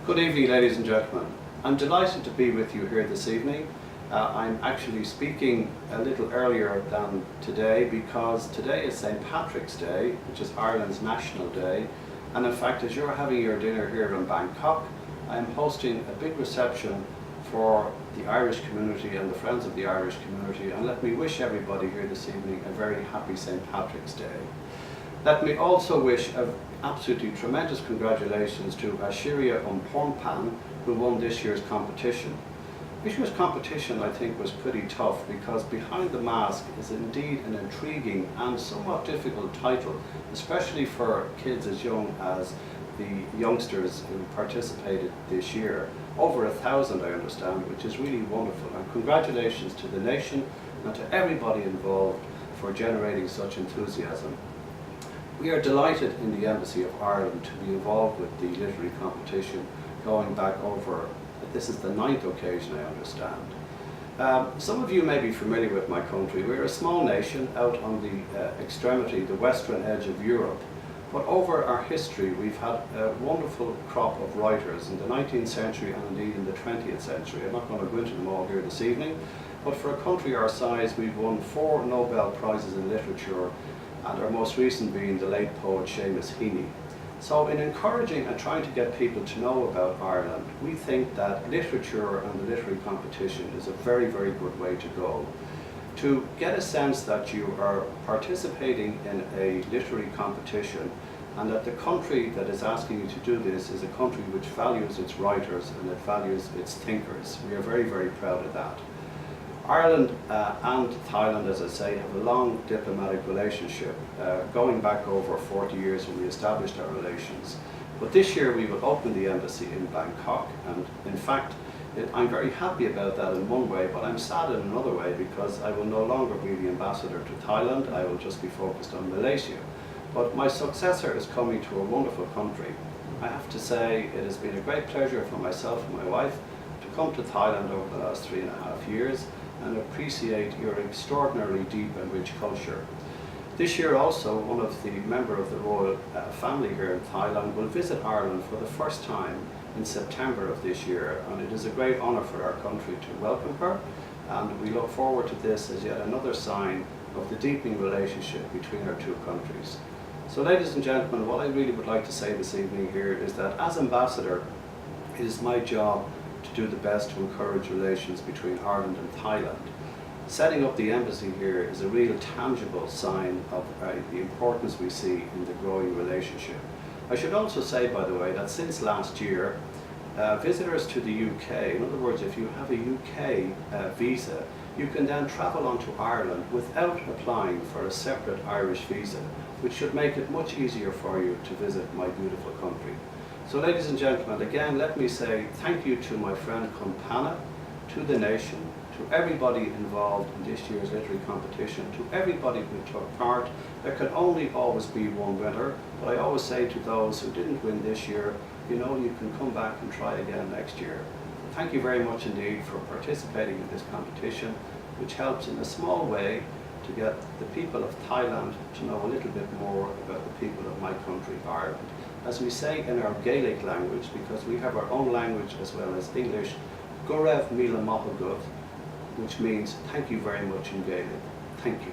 Good evening, ladies and gentlemen. I'm delighted to be with you here this evening. I'm actually speaking a little earlier than today because today is St. Patrick's Day, which is Ireland's National Day. And in fact, as you're having your dinner here in Bangkok, I'm hosting a big reception for the Irish community and the friends of the Irish community. And let me wish everybody here this evening a very happy St. Patrick's Day. Let me also wish absolutely tremendous congratulations to Ashiria Umpornpan, who won this year's competition. This year's competition, I think, was pretty tough because Behind the Mask is indeed an intriguing and somewhat difficult title, especially for kids as young as the youngsters who participated this year. Over 1,000, I understand, which is really wonderful. And congratulations to the nation and to everybody involved for generating such enthusiasm. We are delighted in the Embassy of Ireland to be involved with the literary competition going back over, this is the 9th occasion I understand. Some of you may be familiar with my country. We're a small nation out on the extremity, the western edge of Europe. But over our history we've had a wonderful crop of writers in the 19th century and indeed in the 20th century. I'm not going to go into them all here this evening, but for a country our size we've won 4 Nobel Prizes in literature, and our most recent being the late poet Seamus Heaney. So in encouraging and trying to get people to know about Ireland, we think that literature and the literary competition is a very, very good way to go. To get a sense that you are participating in a literary competition and that the country that is asking you to do this is a country which values its writers and it values its thinkers. We are very, very proud of that. Ireland and Thailand, as I say, have a long diplomatic relationship, going back over 40 years when we established our relations. But this year we will open the embassy in Bangkok, and in fact I'm very happy about that in one way, but I'm sad in another way because I will no longer be the ambassador to Thailand. I will just be focused on Malaysia. But my successor is coming to a wonderful country. I have to say it has been a great pleasure for myself and my wife to come to Thailand over the last 3.5 years and appreciate your extraordinarily deep and rich culture. This year also, one of the members of the royal family here in Thailand will visit Ireland for the first time in September of this year, and it is a great honour for our country to welcome her, and we look forward to this as yet another sign of the deepening relationship between our two countries. So ladies and gentlemen, what I really would like to say this evening here is that as ambassador, it is my job to do the best to encourage relations between Ireland and Thailand. Setting up the embassy here is a real tangible sign of the importance we see in the growing relationship. I should also say, by the way, that since last year, visitors to the UK, in other words, if you have a UK visa, you can then travel on to Ireland without applying for a separate Irish visa, which should make it much easier for you to visit my beautiful country. So ladies and gentlemen, again let me say thank you to my friend Kumpana, to the nation, to everybody involved in this year's literary competition, to everybody who took part. There can only always be one winner, but I always say to those who didn't win this year, you know, you can come back and try again next year. Thank you very much indeed for participating in this competition, which helps in a small way to get the people of Thailand to know a little bit more about the people of my country, Ireland. As we say in our Gaelic language, because we have our own language as well as English, Gorev Mila Mahagut, which means thank you very much in Gaelic. Thank you.